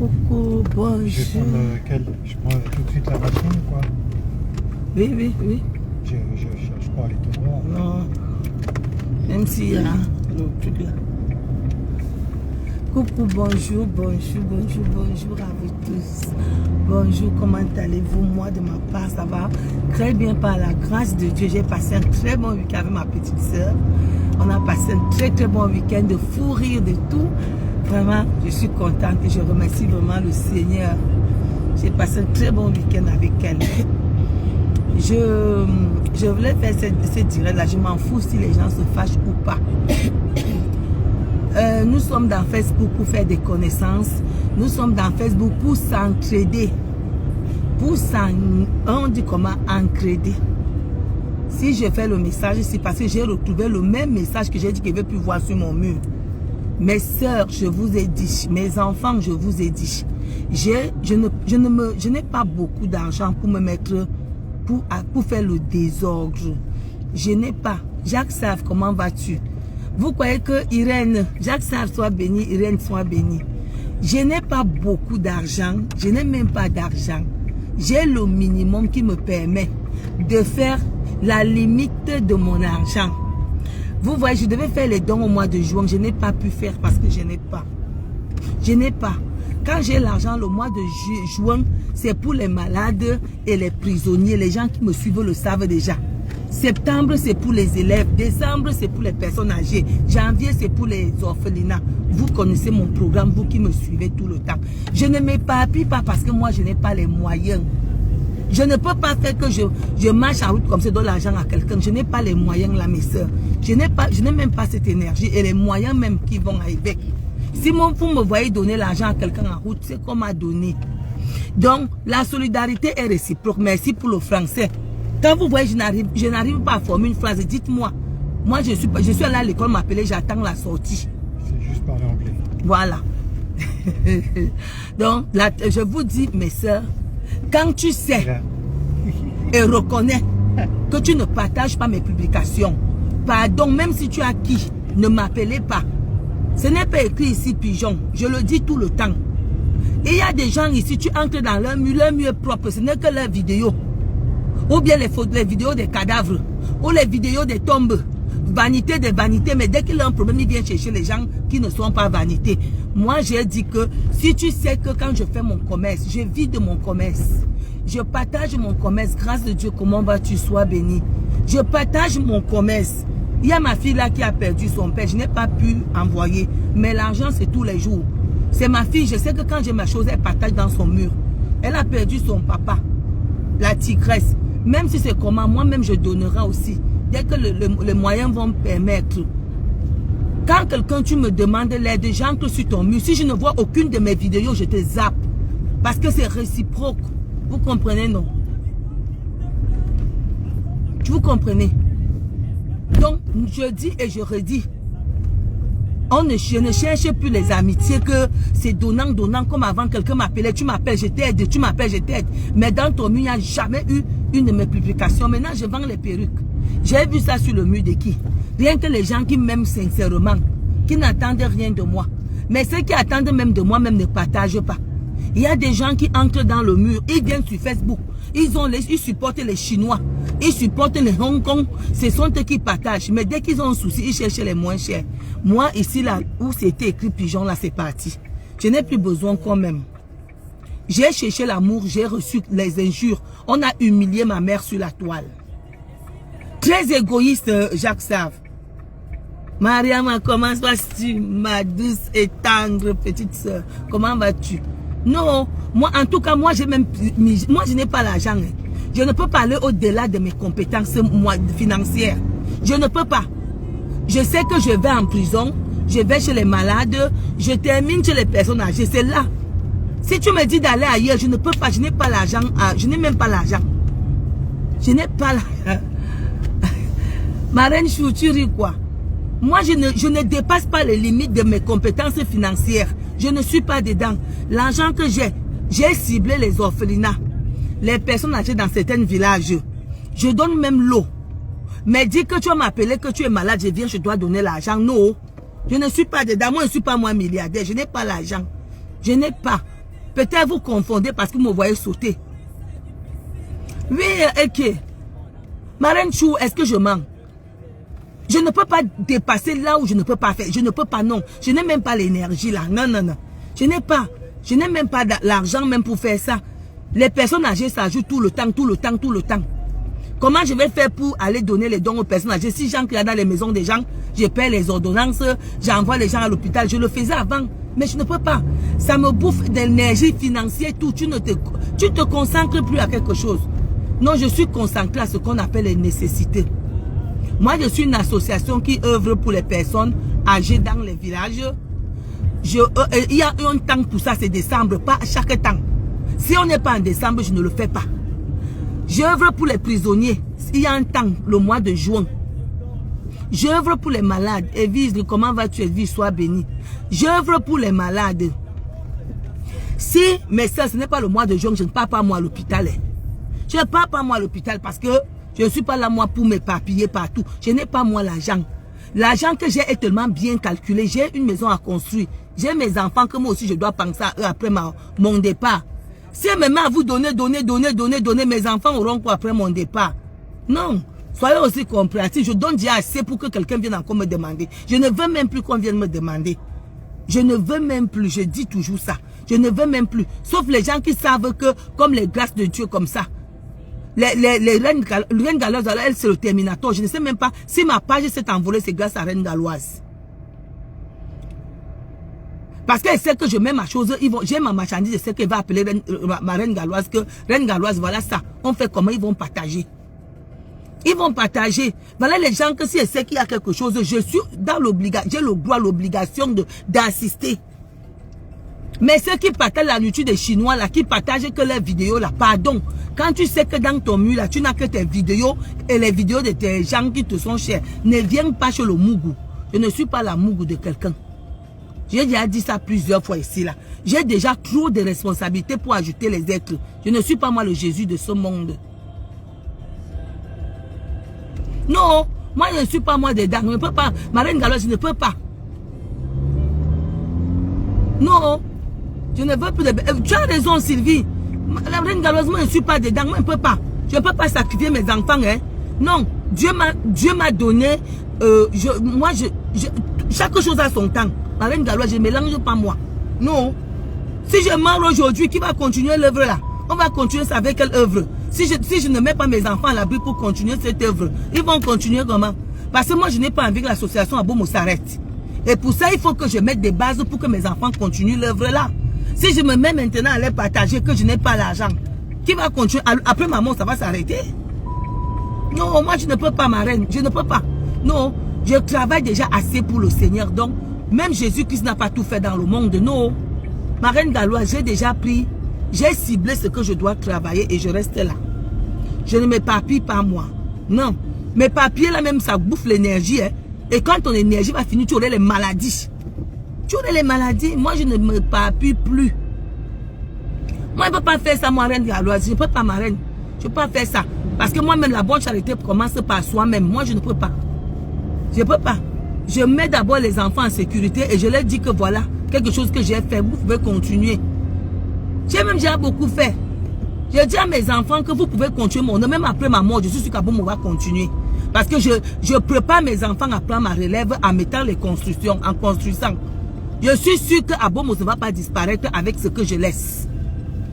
Coucou, bonjour. Je vais prendre lequel? Je prends tout de suite la machine ou quoi? Oui, oui, oui. Je cherche pas à aller tout droit. Non. Même s'il y a le truc là. Coucou, bonjour, bonjour, bonjour, bonjour à vous tous. Bonjour, comment allez-vous? Moi, de ma part, ça va très bien par la grâce de Dieu. J'ai passé un très bon week-end avec ma petite soeur. On a passé un très très bon week-end de fou rire, de tout. Vraiment, je suis contente et je remercie vraiment le Seigneur. J'ai passé un très bon week-end avec elle. Je voulais faire cette direct-là. Je m'en fous si les gens se fâchent ou pas. Nous sommes dans Facebook pour faire des connaissances. Nous sommes dans Facebook pour s'entraider. On dit comment entraider. Si je fais le message, c'est parce que j'ai retrouvé le même message que j'ai dit que je ne veux plus voir sur mon mur. Mes sœurs, je vous ai dit. Mes enfants, je vous ai dit. Je n'ai pas beaucoup d'argent pour me mettre, pour faire le désordre. Je n'ai pas. Jacques Save, comment vas-tu? Vous croyez que Irène, Jacques Save soit béni, Irène soit bénie. Je n'ai pas beaucoup d'argent. Je n'ai même pas d'argent. J'ai le minimum qui me permet de faire la limite de mon argent. Vous voyez, je devais faire les dons au mois de juin. Je n'ai pas pu faire parce que je n'ai pas. Je n'ai pas. Quand j'ai l'argent, le mois de juin, c'est pour les malades et les prisonniers. Les gens qui me suivent le savent déjà. Septembre, c'est pour les élèves. Décembre, c'est pour les personnes âgées. Janvier, c'est pour les orphelinats. Vous connaissez mon programme, vous qui me suivez tout le temps. Je ne m'éparpille pas parce que moi, je n'ai pas les moyens. Je ne peux pas faire que je marche en route comme ça, donne l'argent à quelqu'un. Je n'ai pas les moyens là, mes soeurs. Je n'ai même pas cette énergie et les moyens même qui vont avec. Si vous me voyez donner l'argent à quelqu'un en route, c'est qu'on m'a donné. Donc, la solidarité est réciproque. Merci pour le français. Quand vous voyez, je n'arrive pas à former une phrase, dites-moi. Moi, je suis allé à l'école m'appeler, j'attends la sortie. C'est juste parler anglais. Voilà. Donc, là, je vous dis, mes soeurs, quand tu sais et reconnais que tu ne partages pas mes publications, pardon, même si tu as qui, ne m'appelez pas. Ce n'est pas écrit ici pigeon, je le dis tout le temps. Il y a des gens ici, tu entres dans leur mur est propre, ce n'est que leurs vidéos. Ou bien les vidéos des cadavres, ou les vidéos des tombes. Vanité des vanités, mais dès qu'il a un problème, il vient chercher les gens qui ne sont pas vanités. Moi, j'ai dit que si tu sais que quand je fais mon commerce, je vis de mon commerce. Je partage mon commerce, grâce de Dieu, comment vas-tu, sois béni. Je partage mon commerce. Il y a ma fille là qui a perdu son père, je n'ai pas pu envoyer. Mais l'argent, c'est tous les jours. C'est ma fille, je sais que quand j'ai ma chose, elle partage dans son mur. Elle a perdu son papa, la tigresse. Même si c'est comment, moi-même je donnerai aussi. Dès que les moyens vont me permettre. Quand quelqu'un, tu me demandes l'aide, j'entre sur ton mur. Si je ne vois aucune de mes vidéos, je te zappe. Parce que c'est réciproque. Vous comprenez, non? Vous comprenez? Donc, je dis et je redis. Je ne cherche plus les amitiés que c'est donnant, comme avant quelqu'un m'appelait, tu m'appelles, je t'aide, tu m'appelles, je t'aide. Mais dans ton mur, il n'y a jamais eu une de mes publications. Maintenant, je vends les perruques. J'ai vu ça sur le mur de qui? Rien que les gens qui m'aiment sincèrement, qui n'attendent rien de moi. Mais ceux qui attendent même de moi, même ne partagent pas. Il y a des gens qui entrent dans le mur, ils viennent sur Facebook, ils supportent les Chinois, ils supportent les Hong Kong, ce sont eux qui partagent. Mais dès qu'ils ont un souci, ils cherchent les moins chers. Moi, ici, là, où c'était écrit pigeon, là, c'est parti. Je n'ai plus besoin quand même. J'ai cherché l'amour, j'ai reçu les injures. On a humilié ma mère sur la toile. Très égoïste, Jacques Save. Mariama, comment vas-tu, ma douce et tendre petite soeur? Comment vas-tu? Non, moi, en tout cas, moi, je n'ai pas l'argent. Je ne peux pas aller au-delà de mes compétences financières. Je ne peux pas. Je sais que je vais en prison, je vais chez les malades, je termine chez les personnes âgées. C'est là. Si tu me dis d'aller ailleurs, je ne peux pas, je n'ai pas l'argent. Je n'ai même pas l'argent. Je n'ai pas l'argent. Ma reine Chou, tu ris quoi? Moi, je ne dépasse pas les limites de mes compétences financières. Je ne suis pas dedans. L'argent que j'ai ciblé les orphelinats, les personnes âgées dans certains villages. Je donne même l'eau. Mais dis que tu vas m'appeler, que tu es malade, je viens, je dois donner l'argent. Non, je ne suis pas dedans. Moi, je ne suis pas moi milliardaire. Je n'ai pas l'argent. Je n'ai pas. Peut-être vous confondez parce que vous me voyez sauter. Oui, ok. Marraine Chou, est-ce que je mens? Je ne peux pas dépasser là où je ne peux pas faire. Je ne peux pas, non. Je n'ai même pas l'énergie là. Non, non, non. Je n'ai pas. Je n'ai même pas l'argent même pour faire ça. Les personnes âgées s'ajoutent tout le temps, tout le temps, tout le temps. Comment je vais faire pour aller donner les dons aux personnes âgées? Si j'entre dans les maisons des gens, je paie les ordonnances, j'envoie les gens à l'hôpital. Je le faisais avant, mais je ne peux pas. Ça me bouffe d'énergie financière, tout. Tu te concentres plus à quelque chose. Non, je suis concentré à ce qu'on appelle les nécessités. Moi, je suis une association qui œuvre pour les personnes âgées dans les villages. Il y a un temps pour ça, c'est décembre, pas chaque temps. Si on n'est pas en décembre, je ne le fais pas. J'œuvre pour les prisonniers. Il y a un temps, le mois de juin. J'œuvre pour les malades. Evise, comment vas-tu, Evise, sois béni. J'œuvre pour les malades. Si, mais ça, ce n'est pas le mois de juin, je ne pars pas moi à l'hôpital. Je ne pars pas moi à l'hôpital parce que je ne suis pas là moi pour m'éparpiller partout. Je n'ai pas moi l'argent. L'argent que j'ai est tellement bien calculé. J'ai une maison à construire. J'ai mes enfants que moi aussi je dois penser à eux après mon départ. Si je me mets à vous donner, mes enfants auront quoi après mon départ? Non. Soyez aussi compréhensifs. Je donne déjà assez pour que quelqu'un vienne encore me demander. Je ne veux même plus qu'on vienne me demander. Je ne veux même plus. Je dis toujours ça. Je ne veux même plus. Sauf les gens qui savent que, comme les grâces de Dieu comme ça, les reines galloises, elle c'est le terminator. Je ne sais même pas si ma page s'est envolée, c'est grâce à Reine Galloise. Parce qu'elle sait que je mets ma chose, j'ai ma marchandise, je sais qu'elle va appeler ma Reine Galloise, que Reine Galloise, voilà ça. On fait comment? Ils vont partager. Ils vont partager. Voilà les gens que si elle sait qu'il y a quelque chose, je suis dans l'obligation, j'ai le droit, l'obligation d'assister. Mais ceux qui partagent la nourriture des Chinois, là, qui partagent que leurs vidéos, là, pardon. Quand tu sais que dans ton mur, là, tu n'as que tes vidéos et les vidéos de tes gens qui te sont chers, ne viennent pas chez le Mougou. Je ne suis pas la Mougou de quelqu'un. J'ai déjà dit ça plusieurs fois ici, là. J'ai déjà trop de responsabilités pour ajouter les êtres. Je ne suis pas moi le Jésus de ce monde. Non, moi je ne suis pas moi dedans. Je ne peux pas. Ma Reine Galloise, je ne peux pas. Non. Je ne veux plus de... Tu as raison, Sylvie. La Reine Galloise, moi, je ne suis pas dedans. Moi, je ne peux pas. Je ne peux pas sacrifier mes enfants. Hein. Non. Dieu m'a donné... chaque chose a son temps. La Reine Galloise, je ne mélange pas moi. Non. Si je meurs aujourd'hui, qui va continuer l'œuvre là? On va continuer ça avec quelle œuvre? Si je ne mets pas mes enfants à l'abri pour continuer cette œuvre, ils vont continuer comment? Parce que moi, je n'ai pas envie que l'association Abomo s'arrête. Et pour ça, il faut que je mette des bases pour que mes enfants continuent l'œuvre là. Si je me mets maintenant à les partager que je n'ai pas l'argent, qui va continuer? Après ma mort, ça va s'arrêter? Non, moi je ne peux pas, ma reine. Je ne peux pas. Non, je travaille déjà assez pour le Seigneur. Donc, même Jésus-Christ n'a pas tout fait dans le monde. Non. Ma Reine Galloise, j'ai déjà pris, j'ai ciblé ce que je dois travailler et je reste là. Je ne m'éparpille pas moi. Non. Mes papiers là même, ça bouffe l'énergie. Hein. Et quand ton énergie va finir, tu aurais les maladies. Tu aurais les maladies. Moi, je ne m'éparpille plus. Moi, je ne peux pas faire ça, ma Reine Galloise. Je ne peux pas, ma reine. Je ne peux pas faire ça. Parce que moi-même, la bonne charité commence par soi-même. Moi, je ne peux pas. Je ne peux pas. Je mets d'abord les enfants en sécurité et je leur dis que voilà, quelque chose que j'ai fait, vous pouvez continuer. J'ai même déjà beaucoup fait. Je dis à mes enfants que vous pouvez continuer mon nom. Même après ma mort, je suis sûr qu'Abomo va continuer. Parce que je prépare mes enfants à prendre ma relève en mettant les constructions, en construisant. Je suis sûr qu'Abomo ne va pas disparaître avec ce que je laisse.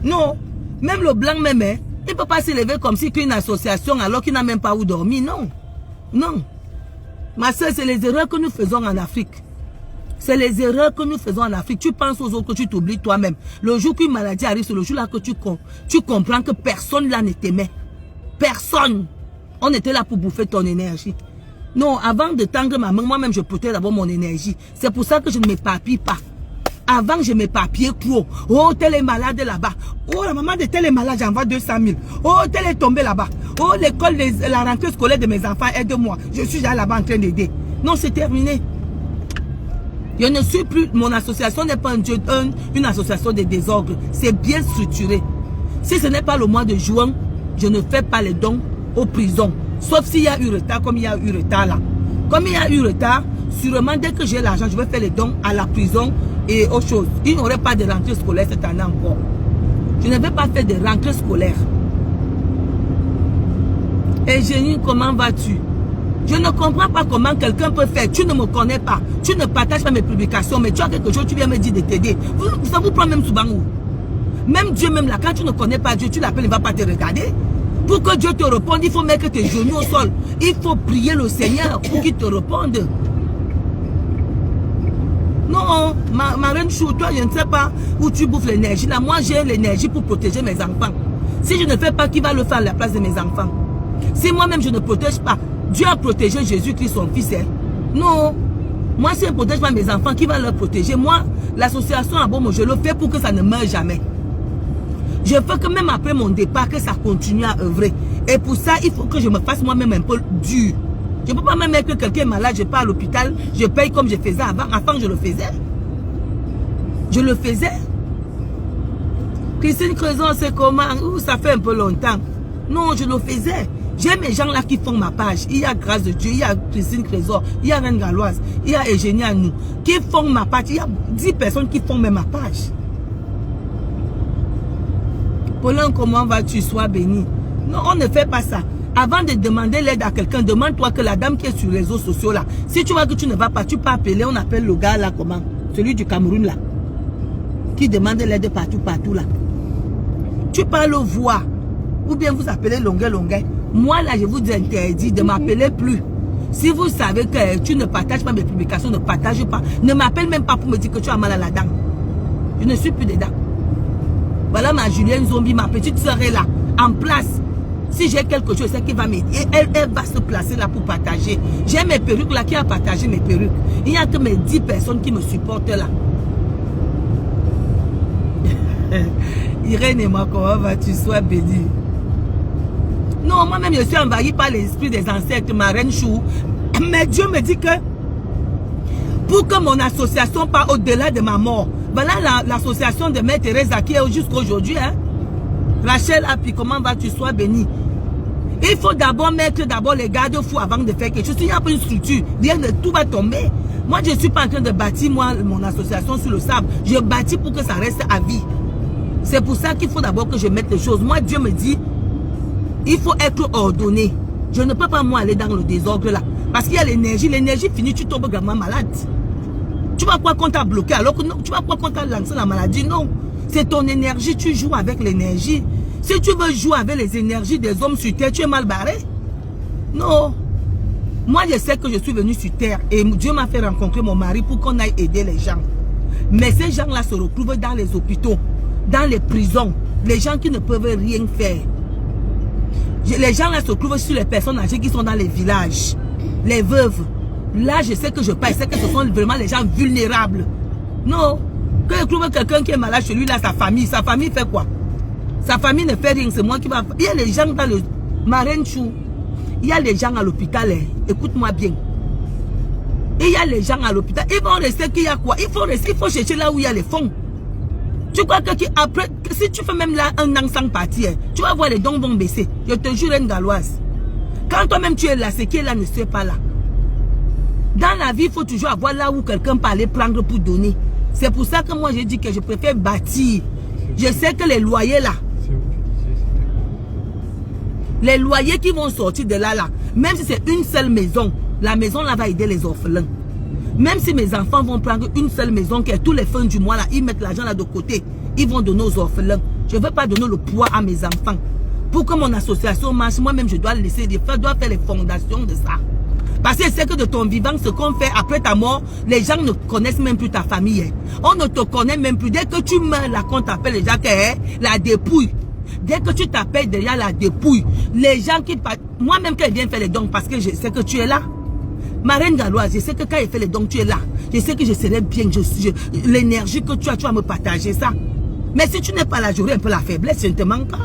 Non. Même le blanc même, hein, il ne peut pas s'élever comme si qu'une association alors qu'il n'a même pas où dormir. Non. Non. Ma soeur, c'est les erreurs que nous faisons en Afrique. C'est les erreurs que nous faisons en Afrique. Tu penses aux autres que tu t'oublies toi-même. Le jour qu'une maladie arrive, c'est le jour là que tu comprends que personne là ne t'aimait. Personne. On était là pour bouffer ton énergie. Non, avant de tendre ma main, moi-même, je protège d'abord mon énergie. C'est pour ça que je ne m'éparpille pas. Avant, je m'éparpillais trop. Oh, tel est malade là-bas. Oh, la maman de tel est malade, j'envoie 200 000. Oh, tel est tombé là-bas. Oh, l'école, la rentrée scolaire de mes enfants, aide-moi. Je suis là-bas en train d'aider. Non, c'est terminé. Je ne suis plus, mon association n'est pas une association de désordre. C'est bien structuré. Si ce n'est pas le mois de juin, je ne fais pas les dons aux prisons. Sauf s'il y a eu retard, comme il y a eu retard là. Comme il y a eu retard, sûrement dès que j'ai l'argent, je vais faire les dons à la prison Et autre chose, il n'y aurait pas de rentrée scolaire cette année encore. Je ne vais pas faire de rentrée scolaire. Et Génie, comment vas-tu? Je ne comprends pas comment quelqu'un peut faire. Tu ne me connais pas. Tu ne partages pas mes publications, mais tu as quelque chose, tu viens me dire de t'aider. Ça vous prend même souvent où? Même Dieu, même là, quand tu ne connais pas Dieu, tu l'appelles, il ne va pas te regarder. Pour que Dieu te réponde, il faut mettre tes genoux au sol. Il faut prier le Seigneur pour qu'il te réponde. Non, ma reine chou, toi, je ne sais pas où tu bouffes l'énergie. Là, moi, j'ai l'énergie pour protéger mes enfants. Si je ne fais pas, qui va le faire à la place de mes enfants? Si moi-même, je ne protège pas, Dieu a protégé Jésus-Christ, son fils. Hein? Non. Moi, si je ne protège pas mes enfants, qui va leur protéger? Moi, l'association Abomo, je le fais pour que ça ne meure jamais. Je veux que même après mon départ, que ça continue à œuvrer. Et pour ça, il faut que je me fasse moi-même un peu dur. Je ne peux pas même mettre que quelqu'un est malade, je pars à l'hôpital, je paye comme je faisais avant. Avant, je le faisais. Je le faisais. Christine Creuson, c'est comment? Ça fait un peu longtemps. Non, je le faisais. J'ai mes gens là qui font ma page. Il y a Grâce de Dieu, il y a Christine Creuson, il y a Reine Galloise, il y a Eugénie Anou, qui font ma page. Il y a 10 personnes qui font même ma page. Paulin, comment vas-tu? Sois béni. Non, on ne fait pas ça. Avant de demander l'aide à quelqu'un, demande-toi que la dame qui est sur les réseaux sociaux là, si tu vois que tu ne vas pas, tu peux appeler, on appelle le gars là, comment? Celui du Cameroun là, qui demande l'aide partout là. Tu peux le voir, ou bien vous appelez longueur. Moi là, je vous interdis de m'appeler plus. Si vous savez que tu ne partages pas mes publications, ne partage pas, ne m'appelle même pas pour me dire que tu as mal à la dent. Je ne suis plus dedans. Voilà ma Julienne Zombie, ma petite sœur est là, en place. Si j'ai quelque chose, c'est qu'elle va m'aider. Elle va se placer là pour partager. J'ai mes perruques là qui a partagé mes perruques. Il n'y a que mes 10 personnes qui me supportent là. Irène et moi, comment vas-tu? Sois béni. Non, moi-même, je suis envahi par l'esprit des ancêtres, ma reine chou. Mais Dieu me dit que pour que mon association parte au-delà de ma mort, voilà l'association de Mère Teresa qui est jusqu'à aujourd'hui. Hein? Rachel Api, comment vas-tu? Sois béni. Il faut d'abord mettre les garde-fous avant de faire quelque chose. Il n'y a pas une structure, rien de tout va tomber. Moi, je ne suis pas en train de bâtir mon association sur le sable. Je bâtis pour que ça reste à vie. C'est pour ça qu'il faut d'abord que je mette les choses. Moi, Dieu me dit, il faut être ordonné. Je ne peux pas moi aller dans le désordre là. Parce qu'il y a l'énergie. L'énergie finit, tu tombes gravement malade. Tu vas croire qu'on t'a bloqué alors que non. Tu vas croire qu'on t'a lancé la maladie. Non. C'est ton énergie. Tu joues avec l'énergie. Si tu veux jouer avec les énergies des hommes sur terre, tu es mal barré. Non. Moi, je sais que je suis venu sur terre et Dieu m'a fait rencontrer mon mari pour qu'on aille aider les gens. Mais ces gens-là se retrouvent dans les hôpitaux, dans les prisons. Les gens qui ne peuvent rien faire. Les gens là se trouvent sur les personnes âgées qui sont dans les villages. Les veuves. Là, je sais que je parle. Je sais que ce sont vraiment les gens vulnérables. Non. Quand je trouve quelqu'un qui est malade chez lui, là, sa famille fait quoi? Sa famille ne fait rien, c'est moi qui va... Il y a les gens dans le... Marraine Chou. Il y a les gens à l'hôpital. Écoute-moi bien. Il y a les gens à l'hôpital. Ils vont rester qu'il y a quoi? Il faut chercher là où il y a les fonds. Tu crois que après, si tu fais même là un an sans partir, tu vas voir les dons vont baisser. Je te jure, Reine Galloise. Quand toi-même tu es là, c'est qui est là ne sait pas là. Dans la vie, il faut toujours avoir là où quelqu'un peut aller prendre pour donner. C'est pour ça que moi j'ai dit que je préfère bâtir. Je sais que les loyers là, les loyers qui vont sortir de là, même si c'est une seule maison, la maison là va aider les orphelins. Même si mes enfants vont prendre une seule maison, qui est tous les fins du mois là, ils mettent l'argent là de côté, ils vont donner aux orphelins. Je ne veux pas donner le poids à mes enfants. Pour que mon association marche, moi-même je dois laisser, je dois faire les fondations de ça. Parce que c'est que de ton vivant, ce qu'on fait après ta mort, les gens ne connaissent même plus ta famille. On ne te connaît même plus. Dès que tu meurs là, qu'on t'appelle les gens la dépouille. Dès que tu t'appelles déjà la dépouille, les gens qui... Moi-même quand je viens faire les dons, parce que je sais que tu es là. Ma reine Galloise, je sais que quand il fait les dons, tu es là. Je sais que je serai bien, l'énergie que tu vas me partager ça. Mais si tu n'es pas là, j'aurai un peu la faiblesse, je ne te manque pas.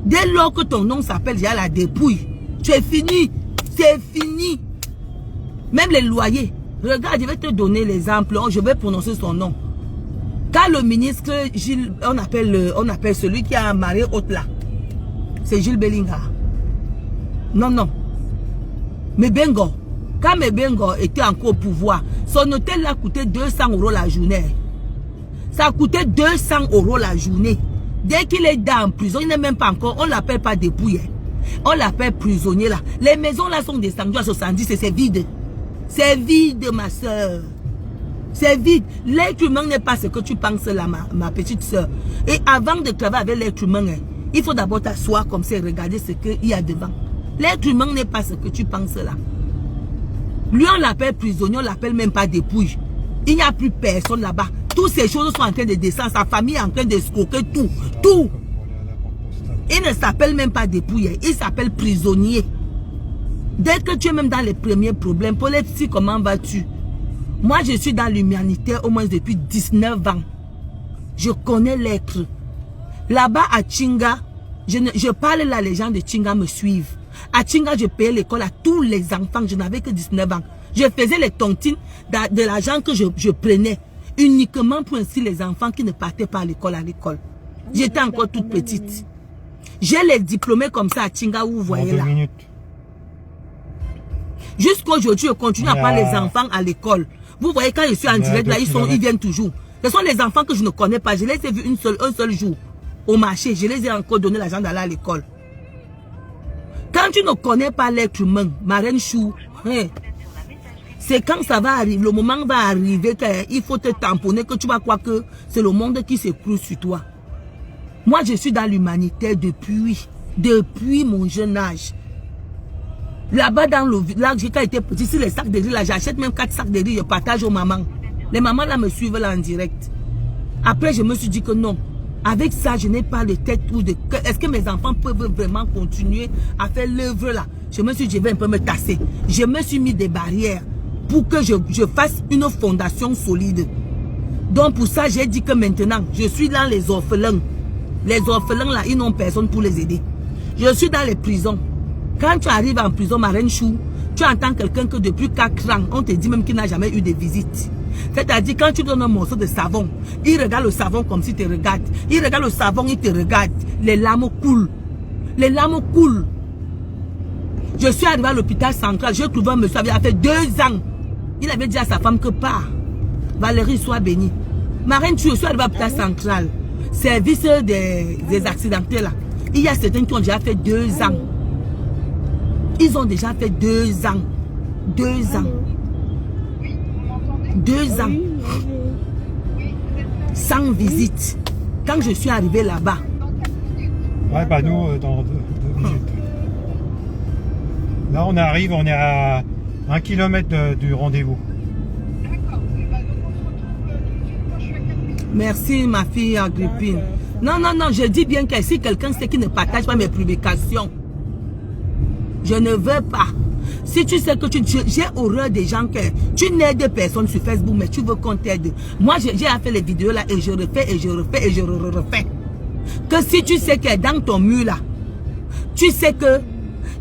Dès lors que ton nom s'appelle déjà la dépouille, tu es fini. C'est fini. Même les loyers. Regarde, je vais te donner l'exemple. Je vais prononcer son nom. Quand le ministre Gilles, on appelle celui qui a marié haute là. C'est Gilles Bellingham. Non. Mebengo. Quand Mebengo était encore au pouvoir, son hôtel là coûtait 200 € la journée. Ça coûtait 200 € la journée. Dès qu'il est dans en prison, il n'est même pas encore, on ne l'appelle pas dépouillé. On l'appelle prisonnier là. Les maisons là sont descendues à 70 et c'est vide. C'est vide, ma soeur. C'est vide. L'être humain n'est pas ce que tu penses là, ma petite soeur. Et avant de travailler avec l'être humain, il faut d'abord t'asseoir comme ça et regarder ce qu'il y a devant. L'être humain n'est pas ce que tu penses là. Lui, on l'appelle prisonnier, on l'appelle même pas dépouille. Il n'y a plus personne là-bas. Toutes ces choses sont en train de descendre. Sa famille est en train d'escroquer tout. Tout. Il ne s'appelle même pas dépouille. Il s'appelle prisonnier. Dès que tu es même dans les premiers problèmes, pour les petits, comment vas-tu? Moi, je suis dans l'humanité au moins depuis 19 ans. Je connais l'être. Là-bas à Tchinga, je parle là, les gens de Tchinga me suivent. À Tchinga, je payais l'école à tous les enfants. Je n'avais que 19 ans. Je faisais les tontines de l'argent que je prenais uniquement pour ainsi les enfants qui ne partaient pas à l'école. J'étais encore toute petite. J'ai les diplômés comme ça à Tchinga où vous voyez là. Jusqu'aujourd'hui, je continue à prendre les enfants à l'école. Vous voyez, quand je suis en direct, là, ils viennent toujours. Ce sont les enfants que je ne connais pas. Je les ai vus un seul jour au marché. Je les ai encore donné l'argent d'aller à l'école. Quand tu ne connais pas l'être humain, ma reine Chou, hein, c'est quand ça va arriver, le moment va arriver qu'il faut te tamponner, que tu vas croire que c'est le monde qui s'écroule sur toi. Moi, je suis dans l'humanité depuis mon jeune âge. Là-bas, dans le village, quand j'étais petit, si les sacs de riz, là, j'achète même 4 sacs de riz, je partage aux mamans. Les mamans, là, me suivent là en direct. Après, je me suis dit que non. Avec ça, je n'ai pas de tête ou de cœur. Est-ce que mes enfants peuvent vraiment continuer à faire l'œuvre là? Je me suis dit, je vais un peu me tasser. Je me suis mis des barrières pour que je fasse une fondation solide. Donc, pour ça, j'ai dit que maintenant, je suis dans les orphelins. Les orphelins là, ils n'ont personne pour les aider. Je suis dans les prisons. Quand tu arrives en prison, ma reine Chou, tu entends quelqu'un que depuis 4 ans, on te dit même qu'il n'a jamais eu de visite. C'est-à-dire, quand tu donnes un morceau de savon, il regarde le savon comme s'il te regarde. Il regarde le savon, il te regarde. Les larmes coulent. Les larmes coulent. Je suis arrivé à l'hôpital central. J'ai trouvé un monsieur, il a fait 2 ans. Il avait dit à sa femme que part. Valérie, sois bénie. Ma reine Chou, je suis arrivé à l'hôpital central. Service des accidentés là. Il y a certains qui ont déjà fait 2 ans. Ils ont déjà fait 2 ans. 2 ans. 2 ans. Sans visite. Quand je suis arrivé là-bas. Ouais, bah nous, dans 2 minutes. Là, on arrive, on est à 1 km du rendez-vous. Merci, ma fille Agrippine. Non, non, non, je dis bien que si quelqu'un sait qui ne partage pas mes publications, je ne veux pas. Si tu sais que j'ai horreur des gens que tu n'aides personne sur Facebook, mais tu veux qu'on t'aide. Moi, j'ai fait les vidéos là et je refais et je refais et je refais. Que si tu sais que dans ton mur là, tu sais que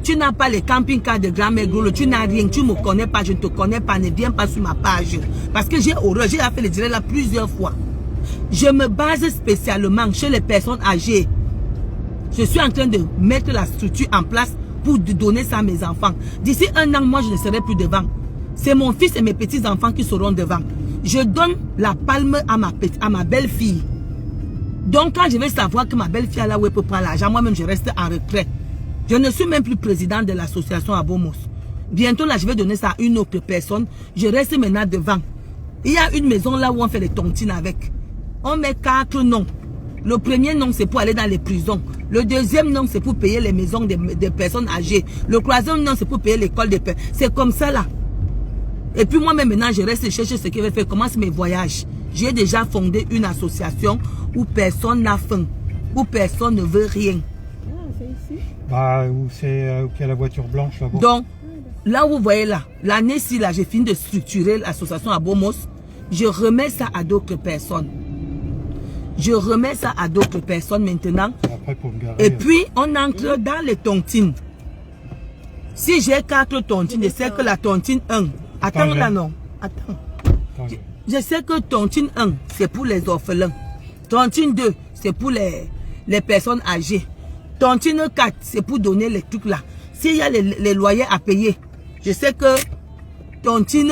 tu n'as pas les camping-cars de grand-mère Golo, tu n'as rien, tu ne me connais pas, je ne te connais pas, ne viens pas sur ma page. Parce que j'ai horreur, j'ai fait les directs là plusieurs fois. Je me base spécialement chez les personnes âgées. Je suis en train de mettre la structure en place pour donner ça à mes enfants. D'ici 1 an, moi, je ne serai plus devant. C'est mon fils et mes petits-enfants qui seront devant. Je donne la palme à ma belle-fille. Donc, quand je vais savoir que ma belle-fille a là où elle peut prendre l'argent, moi-même, je reste en retrait. Je ne suis même plus président de l'association à Bomos. Bientôt, là, je vais donner ça à une autre personne. Je reste maintenant devant. Il y a une maison là où on fait les tontines avec. On met 4 noms. Le premier nom, c'est pour aller dans les prisons. Le deuxième nom, c'est pour payer les maisons des personnes âgées. Le troisième nom, c'est pour payer l'école des personnes. C'est comme ça là. Et puis moi-même maintenant, je reste chercher ce qui va faire. Commence mes voyages. J'ai déjà fondé une association où personne n'a faim. Où personne ne veut rien. Ah, c'est ici? Bah, où c'est où il y a la voiture blanche là-bas. Donc, là où vous voyez là, l'année-ci là, j'ai fini de structurer l'association à Bomos. Je remets ça à d'autres personnes. Je remets ça à d'autres personnes maintenant. Après, pour me garer, et puis, on entre dans les tontines. Si j'ai 4 tontines, je sais que la tontine 1... Attends là, non. Attends. Je sais que tontine 1, c'est pour les orphelins. Tontine 2, c'est pour les personnes âgées. Tontine 4, c'est pour donner les trucs là. S'il y a les loyers à payer, je sais que tontine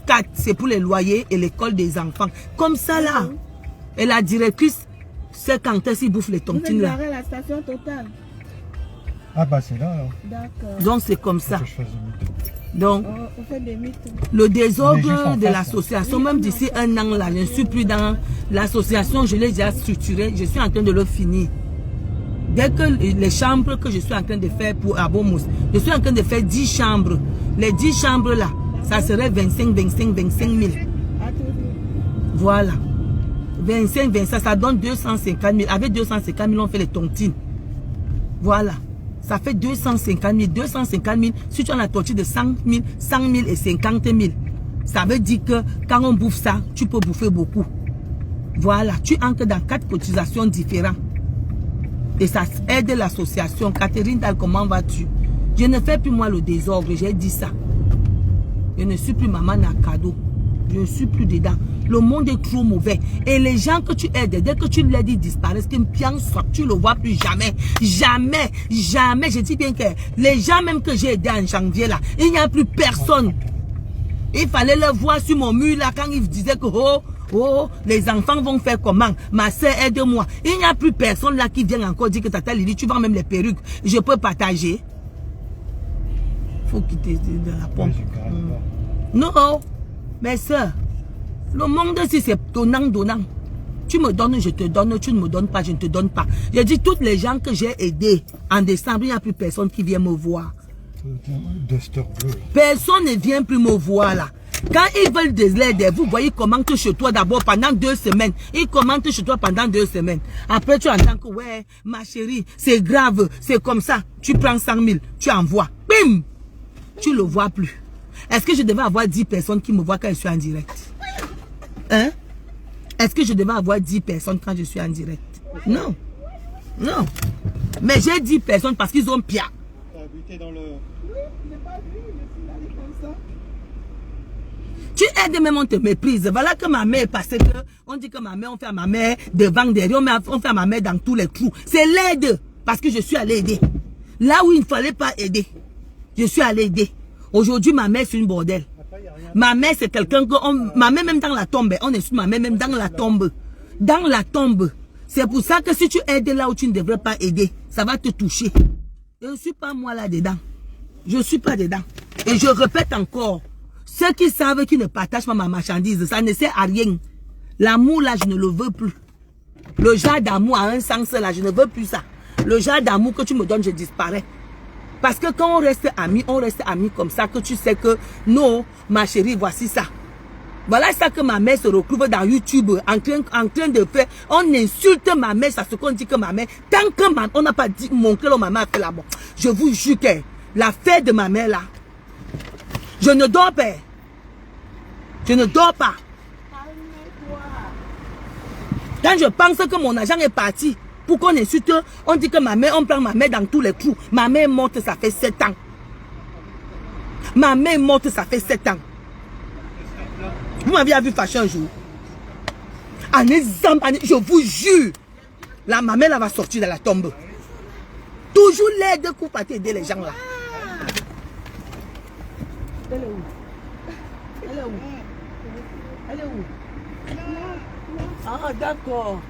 4, c'est pour les loyers et l'école des enfants. Comme ça là. Et la directrice, c'est quand est-ce qu'il bouffe les tontines là. Vous êtes garé à la station Total. Ah bah c'est là alors. D'accord. Donc c'est comme ça. Que je fasse demi-tour. Donc, On fait des mythes. le On est juste désordre en de face, l'association, même d'ici un an là, je ne suis plus dans l'association, je l'ai déjà structurée, je suis en train de le finir. Dès que les chambres que je suis en train de faire pour Abomous, je suis en train de faire 10 chambres. Les 10 chambres là, ça serait 25 000. Voilà. 25, ça donne 250 000. Avec 250 000, on fait les tontines. Voilà. Ça fait 250 000. 250 000, si tu as la tontine de 100 000 et 50 000, ça veut dire que quand on bouffe ça, tu peux bouffer beaucoup. Voilà. Tu entres dans 4 cotisations différentes. Et ça aide l'association. Catherine Dalle, comment vas-tu? Je ne fais plus moi le désordre, j'ai dit ça. Je ne suis plus maman à cadeau. Je ne suis plus dedans. Le monde est trop mauvais. Et les gens que tu aides, dès que tu les dis disparaissent, tu ne le vois plus jamais. Jamais, jamais. Je dis bien que les gens même que j'ai aidés en janvier là, il n'y a plus personne. Il fallait le voir sur mon mur là quand ils disaient que oh, les enfants vont faire comment? Ma soeur aide-moi. Il n'y a plus personne là qui vient encore dire que Tata Lili, tu vends même les perruques. Je peux partager. Faut quitter de la pompe. Non, mais soeur, le monde si c'est donnant. Tu me donnes, je te donne. Tu ne me donnes pas, je ne te donne pas. Je dis toutes les gens que j'ai aidés en décembre, il n'y a plus personne qui vient me voir. Personne ne vient plus me voir là. Quand ils veulent de l'aide, vous voyez comment que chez toi d'abord pendant 2 semaines. Ils commentent chez toi pendant 2 semaines. Après tu entends que ouais, ma chérie, c'est grave, c'est comme ça. Tu prends 100 000, tu envoies. Bim! Tu ne le vois plus. Est-ce que je devais avoir 10 personnes qui me voient quand je suis en direct? Hein? Est-ce que je devais avoir 10 personnes quand je suis en direct? Non. Non. Mais j'ai 10 personnes parce qu'ils ont pire. Dans le... Oui, je n'ai pas vu, je suis allée comme ça. Tu aides même, on te méprise. Voilà que ma mère est passée. On dit que ma mère, on fait à ma mère devant, derrière, on fait à ma mère dans tous les trous. C'est l'aide. Parce que je suis allée aider. Là où il ne fallait pas aider, je suis allée aider. Aujourd'hui, ma mère, c'est une bordel. Ma mère, c'est quelqu'un que... ma mère, même dans la tombe. On est sur ma mère, même dans la tombe. Dans la tombe. C'est pour ça que si tu aides là où tu ne devrais pas aider, ça va te toucher. Je ne suis pas moi là-dedans. Je ne suis pas dedans. Et je répète encore. Ceux qui savent qu'ils ne partagent pas ma marchandise, ça ne sert à rien. L'amour là, je ne le veux plus. Le genre d'amour a un sens là, je ne veux plus ça. Le genre d'amour que tu me donnes, je disparais. Parce que quand on reste amis comme ça, que tu sais que non, ma chérie, voici ça. Voilà ça que ma mère se retrouve dans YouTube en train de faire. On insulte ma mère, ça ce qu'on dit que ma mère. Tant que on n'a pas dit montré que ma mère a fait là-bas. Je vous jure que l'affaire de ma mère là, je ne dors pas. Je ne dors pas. Quand je pense que mon argent est parti, pour qu'on insulte, on dit que ma mère, on prend ma mère dans tous les trous. Ma mère est morte, ça fait 7 ans. Ma mère est morte, ça fait 7 ans. Vous m'aviez vu fâcher un jour. En exemple, je vous jure, là, ma mère là, va sortir de la tombe. Toujours l'aide pour pas aider les gens là. Elle est où? Elle est où? Elle est où? Ah, d'accord.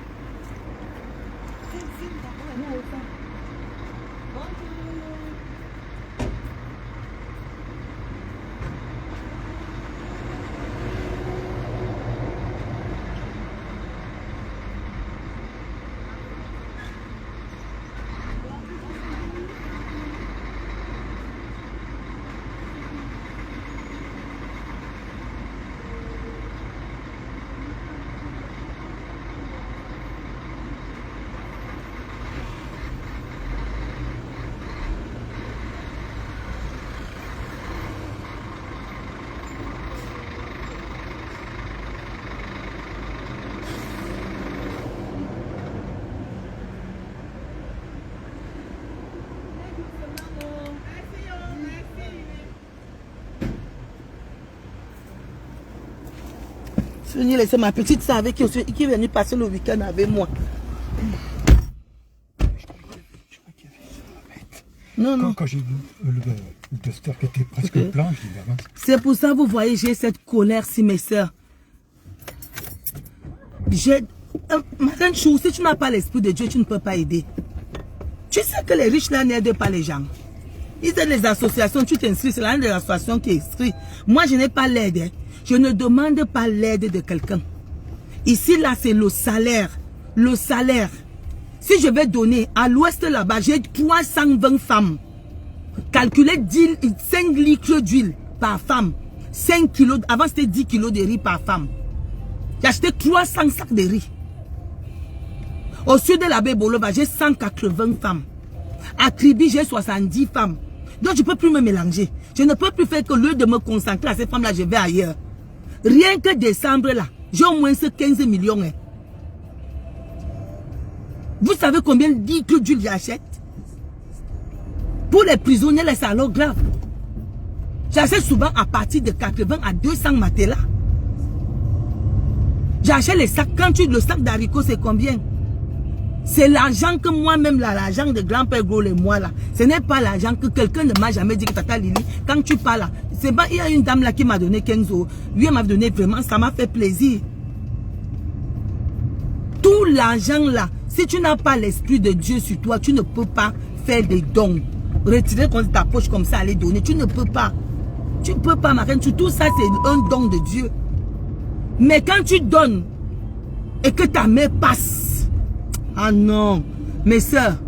C'est ma petite sœur avec qui est venue passer le week-end avec moi. Non. Quand j'ai vu le duster qui était presque plein, je dis, bah mince. C'est pour ça, vous voyez, j'ai cette colère si mes sœurs. Madame Chou, si tu n'as pas l'esprit de Dieu, tu ne peux pas aider. Tu sais que les riches là n'aident pas les gens. Ils aident les associations, tu t'inscris, c'est l'une des associations qui est inscrite. Moi, je n'ai pas l'aide. Hein. Je ne demande pas l'aide de quelqu'un. Ici, là, c'est le salaire. Le salaire. Si je vais donner à l'ouest là-bas, j'ai 320 femmes. Calculez 5 litres d'huile par femme. 5 kilos, avant c'était 10 kilos de riz par femme. J'ai acheté 300 sacs de riz. Au sud de la baie Bolova, j'ai 180 femmes. À Kribi, j'ai 70 femmes. Donc, je ne peux plus me mélanger. Je ne peux plus faire que lieu de me concentrer à ces femmes-là, je vais ailleurs. Rien que décembre, là, j'ai au moins 15 millions. Hein. Vous savez combien de litres d'huile j'achète? Pour les prisonniers, c'est alors grave. J'achète souvent à partir de 80 à 200 matelas. J'achète les sacs. Quand le sac d'haricots, c'est combien? C'est l'argent que moi-même, l'argent de grand-père Gros et moi, là. Ce n'est pas l'argent que quelqu'un ne m'a jamais dit que Tata Lili, quand tu parles là, c'est pas, il y a une dame là qui m'a donné 15 euros. Lui, elle m'a donné vraiment, ça m'a fait plaisir. Tout l'argent là, si tu n'as pas l'esprit de Dieu sur toi, tu ne peux pas faire des dons. Retirer ta poche comme ça, aller donner, tu ne peux pas. Tu ne peux pas, ma reine. Tout ça, c'est un don de Dieu. Mais quand tu donnes et que ta mère passe, ah non, mes soeurs,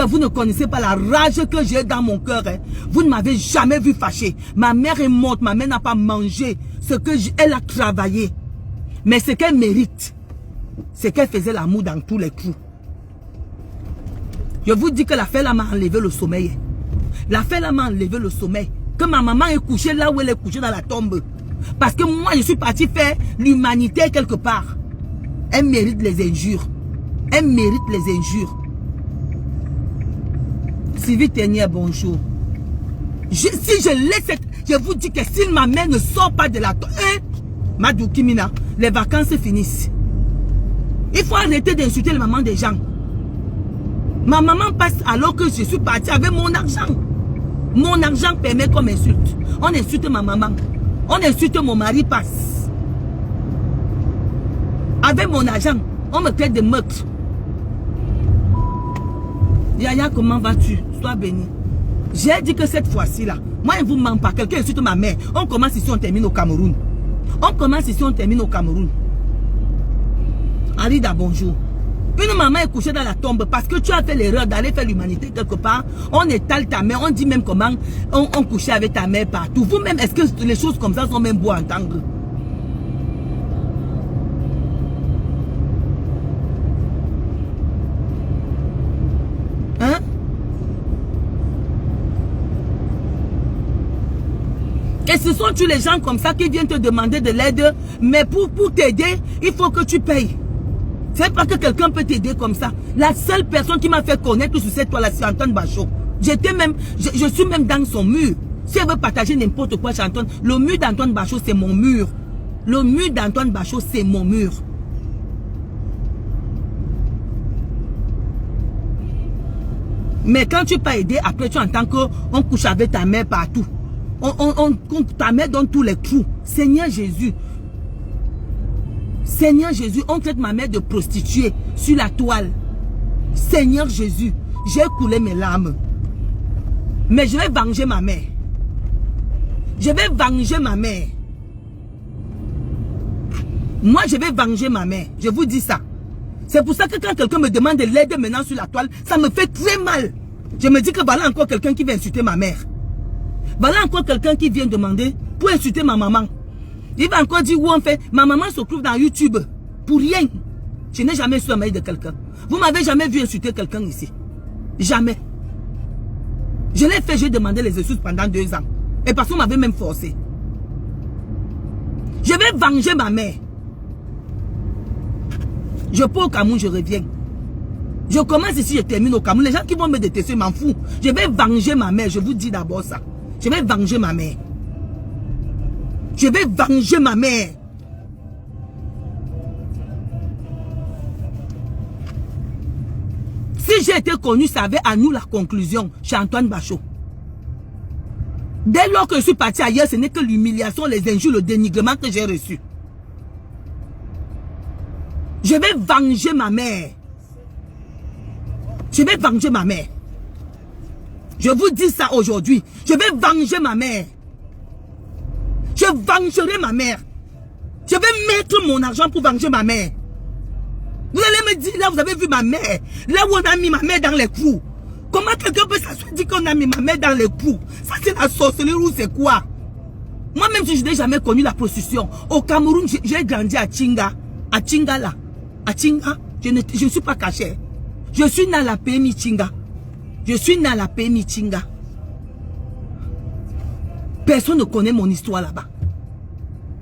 vous ne connaissez pas la rage que j'ai dans mon cœur. Hein. Vous ne m'avez jamais vu fâcher. Ma mère est morte, ma mère n'a pas mangé ce que elle a travaillé. Mais ce qu'elle mérite, c'est qu'elle faisait l'amour dans tous les coups. Je vous dis que la fête là m'a enlevé le sommeil. La fête là m'a enlevé le sommeil. Que ma maman est couchée là où elle est couchée dans la tombe. Parce que moi je suis parti faire l'humanité quelque part. Elle mérite les injures. Elle mérite les injures. Sylvie Tenier, bonjour. Si je laisse, je vous dis que si ma mère ne sort pas de la tombe, Madou Kimina, les vacances finissent. Il faut arrêter d'insulter les mamans des gens. Ma maman passe alors que je suis parti avec mon argent. Mon argent permet qu'on m'insulte. On insulte ma maman. On insulte mon mari passe. Avec mon argent, on me traite de meurtre. Yaya, comment vas-tu? Sois béni. J'ai dit que cette fois-ci là, moi je ne vous mens pas. Quelqu'un insulte ma mère. On commence ici, on termine au Cameroun. On commence ici, on termine au Cameroun. Arida, bonjour. Une maman est couchée dans la tombe parce que tu as fait l'erreur d'aller faire l'humanité quelque part. On étale ta mère, on dit même comment on couchait avec ta mère partout. Vous-même, est-ce que les choses comme ça sont même beaux à entendre? Hein? Et ce sont tous les gens comme ça qui viennent te demander de l'aide. Mais pour t'aider, il faut que tu payes. C'est pas que quelqu'un peut t'aider comme ça. La seule personne qui m'a fait connaître sur cette toile, c'est Antoine Bachot. J'étais même, je suis même dans son mur. Si elle veut partager n'importe quoi chez Antoine, le mur d'Antoine Bachot, c'est mon mur. Le mur d'Antoine Bachot, c'est mon mur. Mais quand tu pas aidé, après tu entends qu'on couche avec ta mère partout. Ta mère donne tous les trous. Seigneur Jésus. Seigneur Jésus, on traite ma mère de prostituée sur la toile. Seigneur Jésus, j'ai coulé mes larmes. Mais je vais venger ma mère. Je vais venger ma mère. Moi, je vais venger ma mère. Je vous dis ça. C'est pour ça que quand quelqu'un me demande de l'aide maintenant sur la toile, ça me fait très mal. Je me dis que voilà encore quelqu'un qui vient insulter ma mère. Voilà encore quelqu'un qui vient demander pour insulter ma maman. Il va encore dire où on fait. Ma maman se trouve dans YouTube. Pour rien. Je n'ai jamais su la maille de quelqu'un. Vous m'avez jamais vu insulter quelqu'un ici. Jamais. Je l'ai fait, j'ai demandé les excuses pendant 2 ans. Et parce qu'on m'avait même forcé. Je vais venger ma mère. Je pars au Cameroun, je reviens. Je commence ici, je termine au Cameroun. Les gens qui vont me détester, m'en fous. Je vais venger ma mère. Je vous dis d'abord ça. Je vais venger ma mère. Je vais venger ma mère. Si j'ai été connu, ça avait à nous la conclusion chez Antoine Bachot. Dès lors que je suis parti ailleurs, ce n'est que l'humiliation, les injures, le dénigrement que j'ai reçu. Je vais venger ma mère. Je vais venger ma mère. Je vous dis ça aujourd'hui. Je vais venger ma mère. Je vengerai ma mère. Je vais mettre mon argent pour venger ma mère. Vous allez me dire, là vous avez vu ma mère. Là où on a mis ma mère dans les clous. Comment quelqu'un peut s'asseoir dire qu'on a mis ma mère dans les clous? Ça c'est la sorcellerie ou c'est quoi? Moi-même si je n'ai jamais connu la prostitution. Au Cameroun, j'ai grandi à Tchinga. À Tchinga là. À Tchinga. Je ne suis pas caché. Je suis né à la PMI Tchinga. Je suis né à la PMI Tchinga. Personne ne connaît mon histoire là-bas.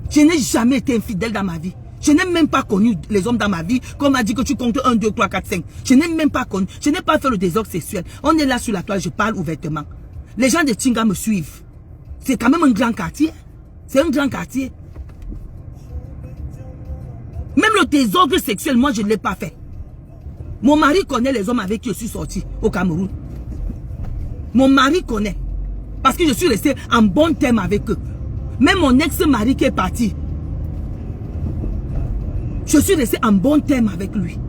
Je n'ai jamais été infidèle dans ma vie. Je n'ai même pas connu les hommes dans ma vie. Comme on m'a dit que tu comptes 1, 2, 3, 4, 5. Je n'ai même pas connu. Je n'ai pas fait le désordre sexuel. On est là sur la toile, je parle ouvertement. Les gens de Tchinga me suivent. C'est quand même un grand quartier. C'est un grand quartier. Même le désordre sexuel, moi je ne l'ai pas fait. Mon mari connaît les hommes avec qui je suis sorti au Cameroun. Mon mari connaît. Parce que je suis resté en bon terme avec eux. Même mon ex-mari qui est parti. Je suis resté en bon terme avec lui.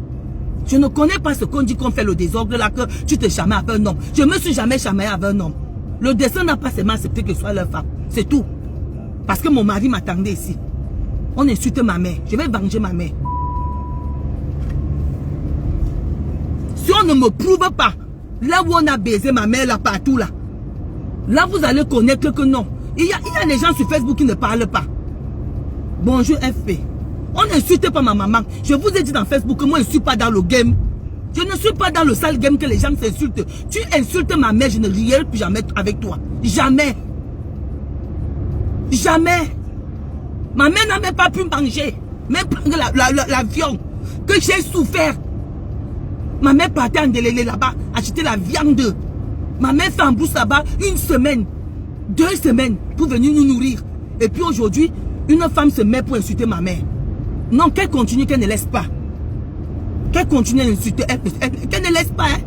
Je ne connais pas ce qu'on dit qu'on fait le désordre là, que tu te chamailles avec un homme. Je ne me suis jamais chamaillé avec un homme. Le destin n'a pas seulement accepté que ce soit leur femme. C'est tout. Parce que mon mari m'attendait ici. On insulte ma mère. Je vais venger ma mère. Si on ne me prouve pas, là où on a baisé ma mère, là partout là, là vous allez connaître que non. Il y a des gens sur Facebook qui ne parlent pas. Bonjour FP. On n'insulte pas ma maman. Je vous ai dit dans Facebook que moi je ne suis pas dans le game. Je ne suis pas dans le sale game que les gens s'insultent. Tu insultes ma mère, je ne rierai plus jamais avec toi. Jamais. Jamais. Ma mère n'a même pas pu manger. Même prendre l'avion. Que j'ai souffert. Ma mère partait en délélé là-bas, acheter la viande. Ma mère fait en brousse là-bas 1 semaine, 2 semaines pour venir nous nourrir. Et puis aujourd'hui, une femme se met pour insulter ma mère. Non, qu'elle continue, qu'elle ne laisse pas. Qu'elle continue à insulter, qu'elle ne laisse pas. Hein?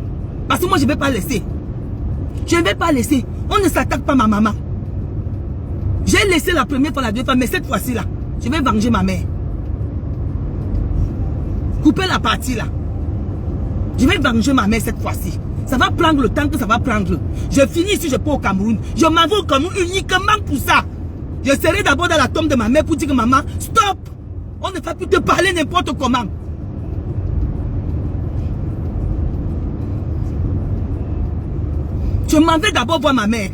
Parce que moi, je ne vais pas laisser. Je ne vais pas laisser. On ne s'attaque pas à ma maman. J'ai laissé la première fois, la deuxième fois, mais cette fois-ci là, je vais venger ma mère. Couper la partie là. Je vais venger ma mère cette fois-ci. Ça va prendre le temps que ça va prendre. Je finis ici, je pars au Cameroun. Je m'en vais au Cameroun uniquement pour ça. Je serai d'abord dans la tombe de ma mère pour dire que maman, stop. On ne va plus te parler n'importe comment. Je m'en vais d'abord voir ma mère.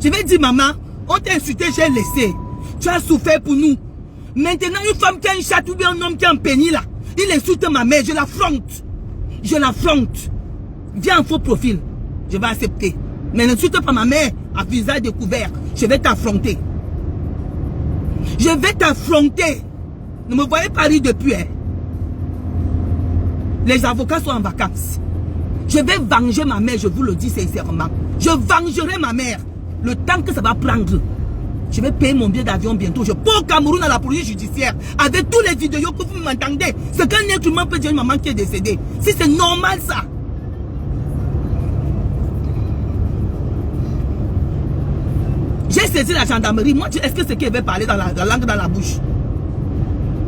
Je vais dire maman, on t'a insulté, j'ai laissé. Tu as souffert pour nous. Maintenant, une femme qui a une chatte ou bien un homme qui est en pénis là, il insulte ma mère, je l'affronte. Je l'affronte. Viens en faux profil. Je vais accepter. Mais n'insulte pas ma mère à visage découvert. Je vais t'affronter. Je vais t'affronter. Ne me voyez pas rire depuis. Hein. Les avocats sont en vacances. Je vais venger ma mère, je vous le dis sincèrement. Je vengerai ma mère. Le temps que ça va prendre. Je vais payer mon billet d'avion bientôt. Je pars au Cameroun à la police judiciaire. Avec tous les vidéos que vous m'entendez. C'est qu'un être humain peut dire une maman qui est décédée. Si c'est normal ça. J'ai saisi la gendarmerie. Moi, est-ce que c'est qu'elle veut parler dans la langue dans la bouche?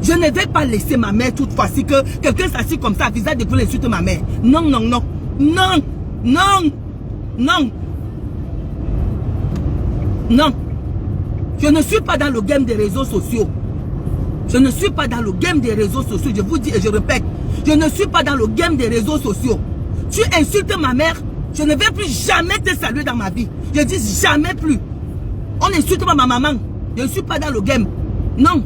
Je ne vais pas laisser ma mère toute fois-ci que quelqu'un s'assied comme ça à visage de vouloir insulter ma mère. Non, non, non. Non. Non. Non. Non. Je ne suis pas dans le game des réseaux sociaux. Je ne suis pas dans le game des réseaux sociaux. Je vous dis et je répète. Je ne suis pas dans le game des réseaux sociaux. Tu insultes ma mère, je ne vais plus jamais te saluer dans ma vie. Je dis jamais plus. On n'insulte pas ma maman. Je ne suis pas dans le game. Non.